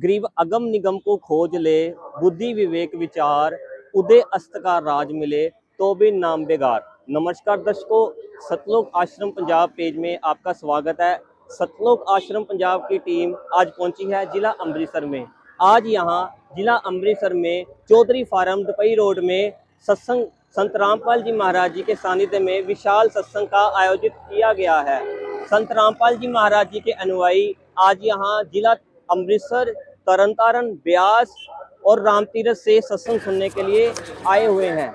Grieve अगम निगम को खोज ले, बुद्धि विवेक विचार, उदय अस्त का राज मिले, तो भी नाम बेगार। नमस्कार दर्शकों, सतलोक आश्रम पंजाब पेज में आपका स्वागत है। सतलोक आश्रम पंजाब की टीम आज पहुंची है जिला अमृतसर में। आज यहाँ जिला अमृतसर में चौधरी फार्म दुपई रोड में सत्संग संत रामपाल जी महाराज जी के सानिध्य में विशाल सत्संग का आयोजित किया गया है। संत रामपाल जी महाराज जी के अनुयायी आज यहाँ जिला अमृतसर, तरनतारन, ब्यास और रामतीरथ से सत्संग सुनने के लिए आए हुए हैं।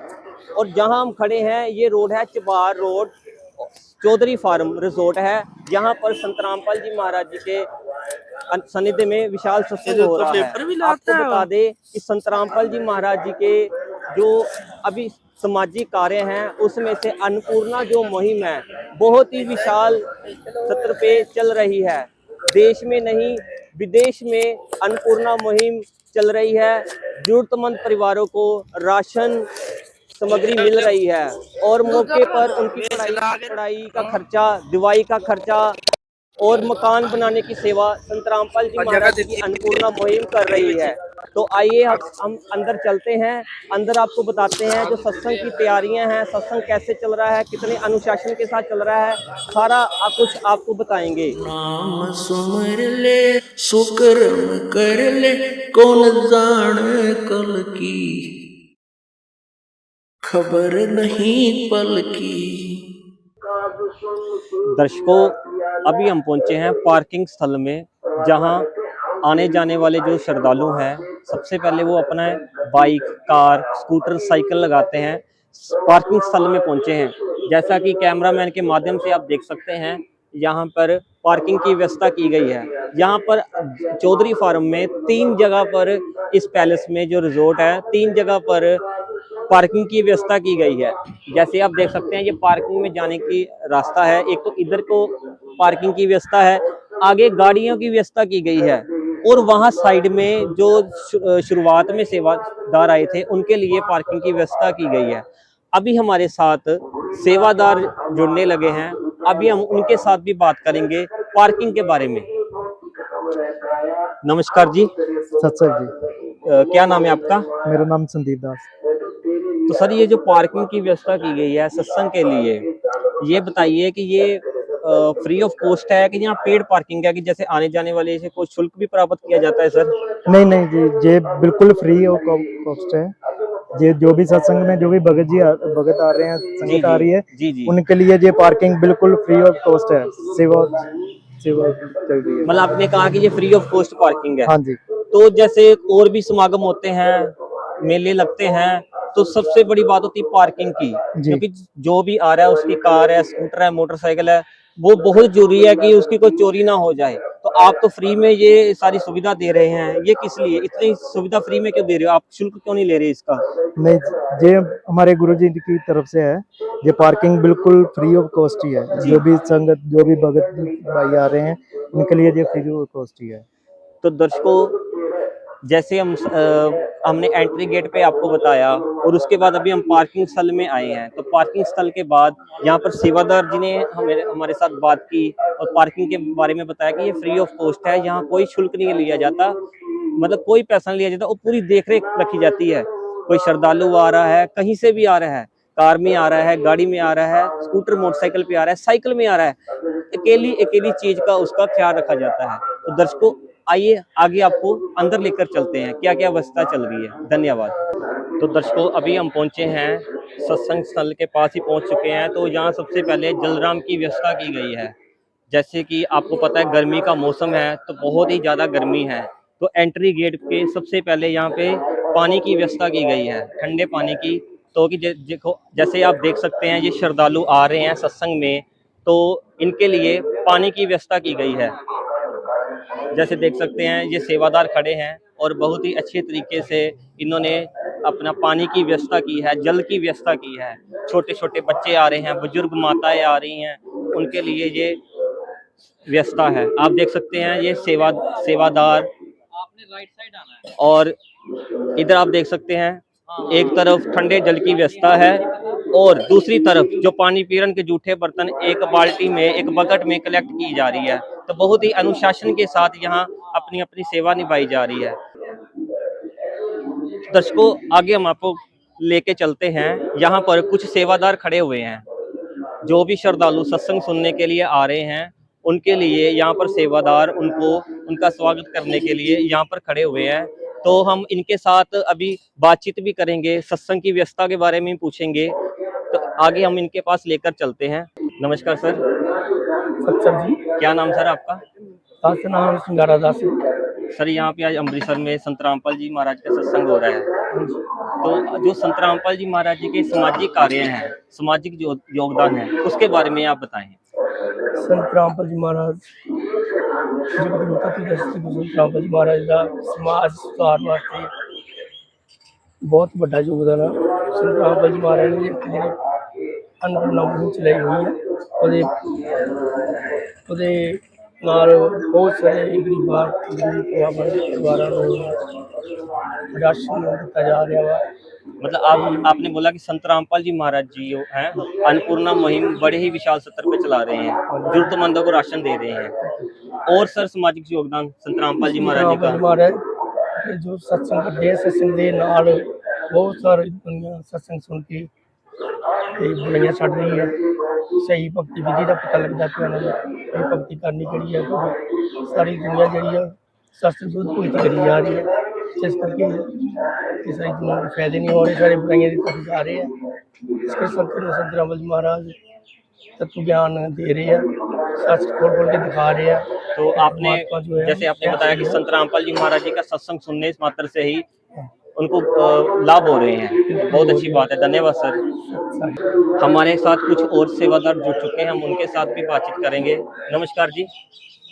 और जहां हम खड़े हैं ये रोड है चबार रोड, चौधरी फार्म रिजोर्ट है। यहाँ पर संत रामपाल जी महाराज जी के सानिध्य में विशाल सत्संग हो रहा है। आपको बता दें कि संत रामपाल जी महाराज जी के जो अभी सामाजिक कार्य हैं उसमें से अन्नपूर्णा जो मुहिम है बहुत ही विशाल सत्र पे चल रही है। देश में नहीं विदेश में अन्नपूर्णा मुहिम चल रही है। जरूरतमंद परिवारों को राशन सामग्री मिल रही है और मौके पर उनकी पढ़ाई का खर्चा, दवाई का खर्चा और मकान बनाने की सेवा संत रामपाल जी महाराज की अन्नपूर्णा मुहिम कर रही है। तो आइए हम अंदर चलते हैं। अंदर आपको बताते हैं जो सत्संग की तैयारियां हैं, सत्संग कैसे चल रहा है, कितने अनुशासन के साथ चल रहा है, सारा कुछ आपको बताएंगे। नाम सुमर ले सुकर्म कर ले, कौन जाने कल की खबर नहीं पल की। दर्शकों, अभी हम पहुंचे हैं पार्किंग स्थल में, जहां आने जाने वाले जो श्रद्धालु हैं सबसे पहले वो अपना बाइक, कार, स्कूटर, साइकिल लगाते हैं। पार्किंग स्थल में पहुंचे हैं। जैसा कि कैमरामैन के माध्यम से आप देख सकते हैं, यहाँ पर पार्किंग की व्यवस्था की गई है। यहाँ पर चौधरी फार्म में 3 जगह पर, इस पैलेस में जो रिजोर्ट है 3 जगह पर पार्किंग की व्यवस्था की गई है। जैसे आप देख सकते हैं ये पार्किंग में जाने की रास्ता है। एक तो इधर को पार्किंग की व्यवस्था है, आगे गाड़ियों की व्यवस्था की गई है और वहां साइड में जो शुरुआत में सेवादार आए थे उनके लिए पार्किंग की व्यवस्था की गई है। अभी हमारे साथ सेवादार जुड़ने लगे हैं, अभी हम उनके साथ भी बात करेंगे पार्किंग के बारे में। नमस्कार जी। सत्संग जी। क्या नाम है आपका? मेरा नाम संदीप दास। तो सर, ये जो पार्किंग की व्यवस्था की गई है सत्संग के लिए, ये बताइए कि ये फ्री ऑफ कॉस्ट है कि यहाँ पेड पार्किंग है, कि जैसे आने जाने वाले से कोई शुल्क भी प्राप्त किया जाता है सर? नहीं नहीं जी, ये बिल्कुल फ्री ऑफ कॉस्ट है। ये जो भी सत्संग में जो भी भगत आ रहे हैं, संगत आ रही है, उनके लिए ये पार्किंग बिल्कुल फ्री ऑफ कॉस्ट है। सेवा सेवा चल रही है। मतलब आपने कहा कि ये फ्री ऑफ कॉस्ट पार्किंग है। हाँ जी। तो जैसे और भी समागम होते हैं, मेले लगते हैं, तो सबसे बड़ी बात होती है पार्किंग की, क्योंकि जो भी आ रहा है, उसकी कार है, स्कूटर है, मोटरसाइकिल है, वो बहुत जरूरी है कि उसकी कोई चोरी ना हो जाए। तो आप तो फ्री में ये सारी सुविधा दे रहे हैं, ये किस लिए इतनी सुविधा फ्री में क्यों दे रहे हो आप? शुल्क क्यों नहीं ले रहे इसका? नहीं, ये हमारे गुरुजी की तरफ से है। ये पार्किंग बिल्कुल फ्री ऑफ कॉस्ट ही है। जो भी संगत, जो भी भगत भाई आ रहे हैं, उनके लिए ये फ्री ऑफ कॉस्ट ही है। तो दर्शकों, जैसे हमने एंट्री गेट पे आपको बताया और उसके बाद अभी हम पार्किंग स्थल में आए हैं। तो पार्किंग स्थल के बाद यहाँ पर सेवादार जी ने हमारे साथ बात की और पार्किंग के बारे में बताया कि ये फ्री ऑफ कॉस्ट है, यहाँ कोई शुल्क नहीं लिया जाता, मतलब कोई पैसा नहीं लिया जाता और पूरी देखरेख रखी जाती है। कोई श्रद्धालु आ रहा है, कहीं से भी आ रहा है, कार में आ रहा है, गाड़ी में आ रहा है, स्कूटर मोटरसाइकिल पे आ रहा है, साइकिल में आ रहा है, अकेली चीज का उसका ख्याल रखा जाता है। तो दर्शकों, आइए आगे आपको अंदर लेकर चलते हैं, क्या क्या व्यवस्था चल रही है। धन्यवाद। तो दर्शकों, अभी हम पहुंचे हैं, सत्संग स्थल के पास ही पहुंच चुके हैं। तो यहाँ सबसे पहले जलराम की व्यवस्था की गई है। जैसे कि आपको पता है गर्मी का मौसम है, तो बहुत ही ज़्यादा गर्मी है। तो एंट्री गेट के सबसे पहले यहाँ पे पानी की व्यवस्था की गई है, ठंडे पानी की। तो कि देखो, जैसे आप देख सकते हैं ये श्रद्धालु आ रहे हैं सत्संग में, तो इनके लिए पानी की व्यवस्था की गई है। जैसे देख सकते हैं ये सेवादार खड़े हैं और बहुत ही अच्छे तरीके से इन्होंने अपना पानी की व्यवस्था की है, जल की व्यवस्था की है। छोटे छोटे बच्चे आ रहे हैं, बुजुर्ग माताएं आ रही हैं, उनके लिए ये व्यवस्था है। आप देख सकते हैं ये सेवादार, आपने राइट साइड आना है। और इधर आप देख सकते हैं एक तरफ ठंडे जल की व्यवस्था है और दूसरी तरफ जो पानी पीरन के जूठे बर्तन एक बाल्टी में, एक बकेट में कलेक्ट की जा रही है। तो बहुत ही अनुशासन के साथ यहाँ अपनी अपनी सेवा निभाई जा रही है। दर्शकों, आगे हम आपको लेके चलते हैं। यहाँ पर कुछ सेवादार खड़े हुए हैं। जो भी श्रद्धालु सत्संग सुनने के लिए आ रहे हैं, उनके लिए यहाँ पर सेवादार उनको उनका स्वागत करने के लिए यहाँ पर खड़े हुए हैं। तो हम इनके साथ अभी बातचीत भी करेंगे, सत्संग की व्यवस्था के बारे में पूछेंगे। तो आगे हम इनके पास लेकर चलते हैं। नमस्कार सर। सत्संग जी, क्या नाम सर आपका? नाम सिंगारा दास है। सर यहाँ पे आज अमृतसर में संत रामपाल जी महाराज का सत्संग हो रहा है। तो जो संत रामपाल जी महाराज जी के सामाजिक कार्य हैं, सामाजिक जो योगदान है, उसके बारे में आप बताएं। संत रामपाल जी महाराज संत रामपाल जी महाराज का समाज सुधार वास्ते बहुत बड़ा योगदान है। संत रामपाल जी महाराज ने ਜਿਹੜੇ अन्नपूर्णा मुहिम चलाई हुई है, ਉਹਦੇ ਨਾਲ बहुत सारे गरीबां परिवारों को राशन दिता जा रहा है। मतलब आपने बोला कि संत रामपाल जी महाराज जी जो हैं अन्नपूर्णा मुहिम बड़े ही विशाल स्तर पे चला रहे हैं, जरूरतमंदों को राशन दे रहे हैं। और सर सामाजिक योगदान संत रामपाल जी महाराज जी का जो सत्संग करते हैं, सत्संग के नाल बहुत सारी दुनिया सत्संग सुन के बुराइयां छड़ रही है। सही भगती विधि का पता लगता है कि भगती करनी कड़ी है, क्योंकि सारी दुनिया जी है सत्संग शुद्ध भगती करी जा रही है। जिस करके सारी दुनिया को फायदे नहीं हो रहे, सारी बुराइयां की तरफ जा रहे हैं। इसके संत रामपाल जी महाराज तत्व ज्ञान दे रहे हैं, सच खोल खोल के दिखा रहे हैं। तो आपने जैसे आपने बताया कि संत रामपाल जी महाराज जी का सत्संग सुनने मात्र से ही उनको लाभ हो रहे हैं, बहुत अच्छी बात है, धन्यवाद सर। हमारे साथ कुछ और सेवादार जुड़ चुके हैं, हम उनके साथ भी बातचीत करेंगे। नमस्कार जी।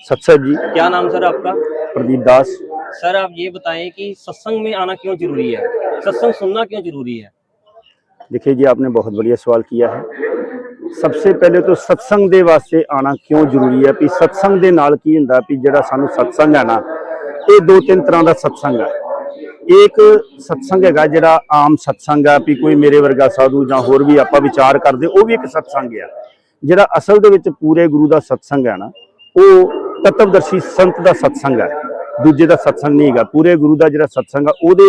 सत्संग जी, क्या नाम सर आपका? प्रदीप दास। सर आप ये बताएं कि सत्संग में आना क्यों जरूरी है, सत्संग सुनना क्यों जरूरी है? देखिए जी, आपने बहुत बढ़िया सवाल किया है। सबसे पहले तो सत्संग ਦੇ ਵਾਸਤੇ ਆਣਾ ਕਿਉਂ ਜ਼ਰੂਰੀ ਹੈ ਵੀ ਸਤਸੰਗ ਦੇ ਨਾਲ ਕੀ ਹੁੰਦਾ ਵੀ ਜਿਹੜਾ ਸਾਨੂੰ ਸਤਸੰਗ ਹੈ ਨਾ, ਇਹ ਦੋ ਤਿੰਨ ਤਰ੍ਹਾਂ ਦਾ ਸਤਸੰਗ ਹੈ। एक सत्संग है ਜਿਹੜਾ आम सत्संग है भी कोई मेरे वर्गा साधु ਜਾਂ ਹੋਰ ਵੀ ਆਪਾਂ ਵਿਚਾਰ ਕਰਦੇ, ਉਹ ਵੀ ਇੱਕ ਸਤਸੰਗ ਹੈ। ਜਿਹੜਾ ਅਸਲ ਦੇ ਵਿੱਚ ਪੂਰੇ ਗੁਰੂ ਦਾ ਸਤਸੰਗ ਹੈ ਨਾ, ਉਹ ਤਤਵਦਰਸ਼ੀ ਸੰਤ ਦਾ ਸਤਸੰਗ ਹੈ, ਦੂਜੇ ਦਾ ਸਤਸੰਗ ਨਹੀਂ ਹੈਗਾ। ਪੂਰੇ ਗੁਰੂ ਦਾ ਜਿਹੜਾ ਸਤਸੰਗ ਆ, ਉਹਦੇ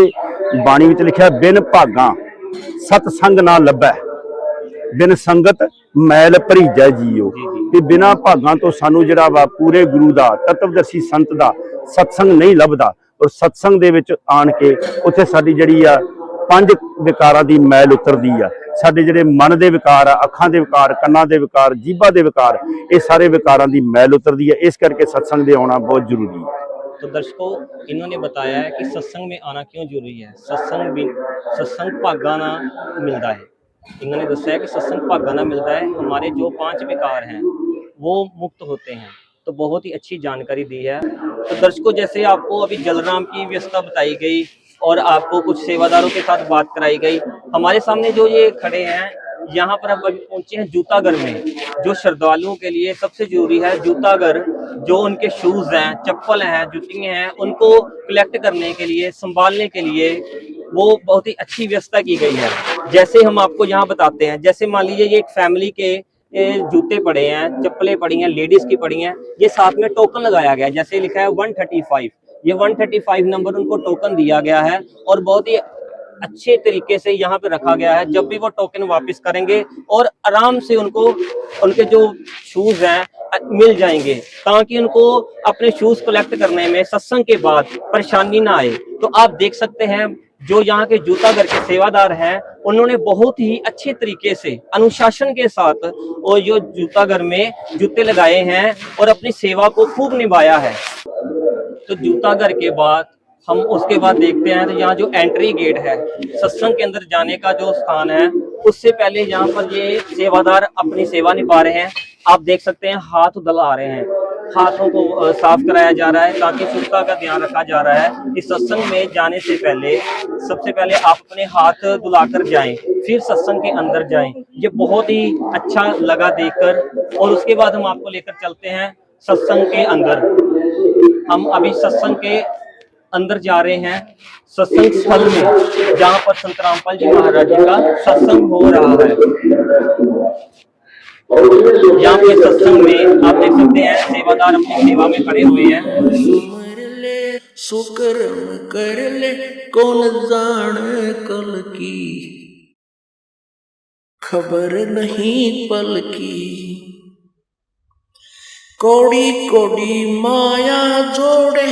ਬਾਣੀ ਵਿੱਚ ਲਿਖਿਆ ਬਿਨ ਭਾਗਾਂ सतसंग ना लभै, बिन संगत मैल भरीजै जीओ। कि बिना भागां तो सानू जिहड़ा वा पूरे गुरु दा तत्वदर्शी संत दा सत्संग नहीं लभदा। और सत्संग दे विच आण के उत्थे साडी जिहड़ी आ पंज विकारां दी मैल उतरदी आ। साडे जिहड़े मन दे विकार आ, अखां दे विकार, कन्नां दे विकार, जीभा दे विकार, ये सारे विकारां दी मैल उतरदी है। इस करके सत्संग दे आउणा बहुत जरूरी है। तो दर्शकों, इन्होंने बताया है कि सत्संग में आना क्यों जरूरी है। सत्संग भागा ना मिलता है। इन्होंने दसा है कि सत्संग भागा ना मिलता है, हमारे जो 5 विकार हैं वो मुक्त होते हैं। तो बहुत ही अच्छी जानकारी दी है। तो दर्शकों, जैसे आपको अभी जलराम की व्यवस्था बताई गई और आपको कुछ सेवादारों के साथ बात कराई गई, हमारे सामने जो ये खड़े हैं, यहाँ पर हम अभी पहुंचे हैं जूताघर में। जो श्रद्धालुओं के लिए सबसे जरूरी है जूताघर, जो उनके शूज हैं, चप्पल हैं, जूतियां हैं, उनको कलेक्ट करने के लिए, संभालने के लिए वो बहुत ही अच्छी व्यवस्था की गई है। जैसे हम आपको यहाँ बताते हैं, जैसे मान लीजिए ये एक फैमिली के जूते पड़े हैं, चप्पलें पड़ी हैं, लेडीज की पड़ी हैं, ये साथ में टोकन लगाया गया है। जैसे लिखा है 135, ये 135 नंबर उनको टोकन दिया गया है और बहुत ही अच्छे तरीके से यहाँ पे रखा गया है। जब भी वो टोकन वापस करेंगे और आराम से उनको उनके जो शूज हैं मिल जाएंगे, ताकि उनको अपने शूज कलेक्ट करने में सत्संग के बाद परेशानी ना आए। तो आप देख सकते हैं जो यहाँ के जूताघर के सेवादार हैं, उन्होंने बहुत ही अच्छे तरीके से अनुशासन के साथ और जो जूताघर में जूते लगाए हैं और अपनी सेवा को खूब निभाया है। तो जूताघर के बाद हम उसके बाद देखते हैं, तो यहाँ जो एंट्री गेट है, सत्संग के अंदर जाने का जो स्थान है, उससे पहले यहाँ पर ये सेवादार अपनी सेवा निभा रहे हैं। आप देख सकते हैं हाथ धुला रहे हैं, हाथों को साफ कराया जा रहा है, ताकि शुद्धता का ध्यान रखा जा रहा है। इस सत्संग में जाने से पहले सबसे पहले आप अपने हाथ धुलाकर जाएं, फिर सत्संग के अंदर जाएं। ये बहुत ही अच्छा लगा देखकर। और उसके बाद हम आपको लेकर चलते हैं सत्संग के अंदर। हम अभी सत्संग के अंदर जा रहे हैं सत्संग स्थल में, जहां पर संत रामपाल जी महाराज जी का सत्संग हो रहा है। यहाँ पे सत्संग में आप देख सकते हैं सेवादार अपनी सेवा में खड़े हुए हैं। सुमर ले सुकर्म कर ले, कौन जाने कल की, खबर नहीं पल की। कौड़ी कौड़ी माया जोड़े,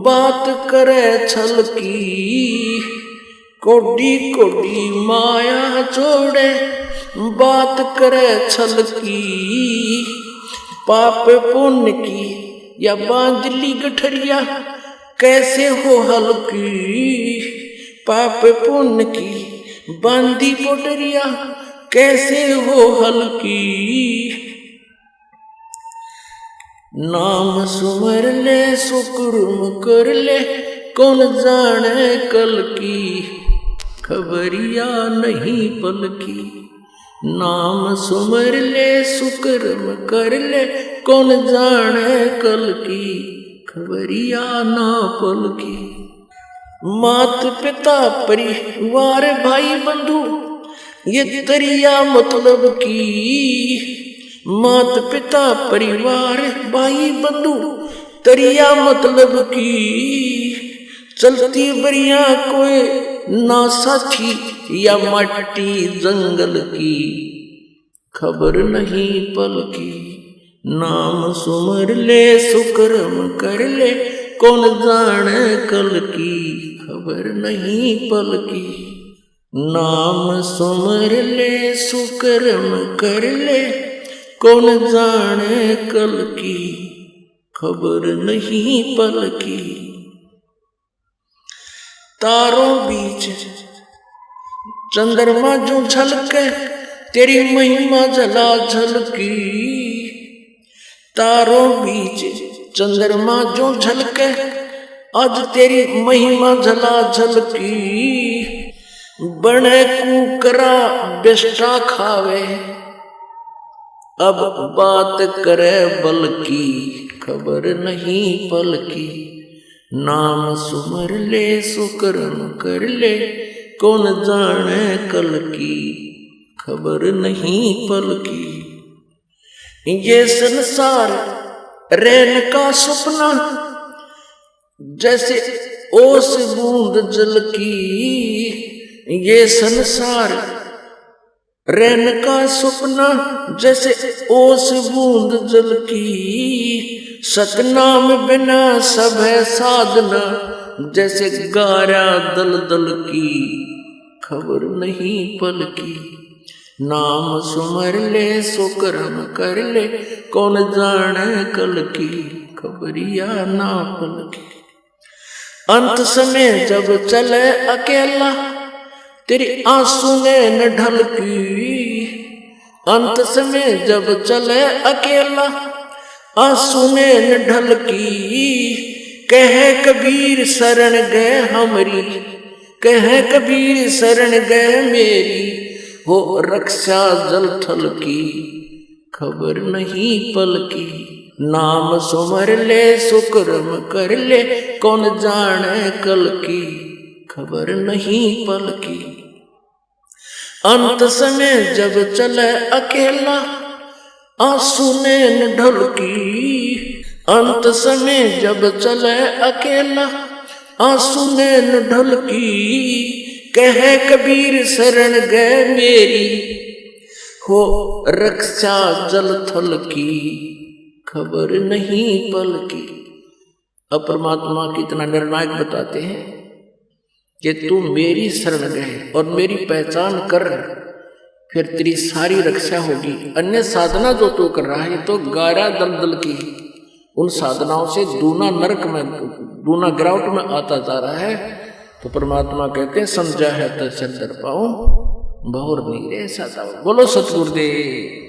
बात करे छल की। कौड़ी कौड़ी माया जोड़े, बात करे छल की। पाप पुण्य की या बांधली गठरिया, कैसे हो हल्की। पाप पुण्य की बांधी पोटरिया, कैसे हो हल्की। नाम सुमर ले सुकुर्म कर ले, कौन जाने कल की, खबरिया नहीं पल की। नाम सुमर ले सुकर्म कर ले, कौन जाने कल की, खबरिया ना पल की। मात पिता परिवार भाई बंधु, ये तरिया मतलब की। मात पिता परिवार भाई बंधु, तरिया मतलब की। चलती बरिया कोई ना साथी, या मट्टी जंगल की, खबर नहीं पल की। नाम सुमर ले सुकर्म कर ले, कौन जाने कल की, खबर नहीं पल की। नाम सुमर ले सुकर्म कर ले, कौन जाने कल की, खबर नहीं पल की। तारों बीच चंद्रमा जो झलके, तेरी महिमा जला झलकी। तारों बीच चंद्रमा जो झलके, आज तेरी महिमा जला झलकी। बने कुकरा बेस्टा खावे, अब बात करे बल की, खबर नहीं पल की। नाम सुमर ले सुकर्म कर ले, कौन जाने कल की, खबर नहीं पल की। ये संसार रैन का सपना, जैसे ओस बूंद जल की। ये संसार रैन का सपना, जैसे ओस बूंद जल की। सतनाम बिना सब है साधना, जैसे गारा दल दल की, खबर नहीं पल की। नाम सुमर ले सुकर्म कर ले, कौन जाने कल की, खबरिया ना पल की। अंत समय जब चले अकेला, तेरी आंसू ने न ढलकी। अंत समय जब चले अकेला, आंसू ने न ढलकी। कहे कबीर शरण गए हमरी, कहे कबीर शरण गए मेरी। हो रक्षा जल थल की, खबर नहीं पल की। नाम सुमर ले सुकर्म कर ले, कौन जाने कल की, खबर नहीं पल की। अंत समय जब चले अकेला, आंसू ने न ढलकी। अंत समय जब चले अकेला, आंसू ने न ढलकी। कहे कबीर शरण गए मेरी, हो रक्षा जल थल की, खबर नहीं पल की। अब परमात्मा की इतना निर्णायक बताते हैं कि तू मेरी शरण गए और मेरी पहचान कर, फिर तेरी सारी रक्षा होगी। अन्य साधना जो तू कर रहा है, ये तो गारा दलदल की, उन साधनाओं से दूना नरक में, दूना गिरावट में आता जा रहा है। तो परमात्मा कहते हैं समझा है तो चल दर पाऊं, बहुर नीरे सदा। बोलो सतगुरुदेव।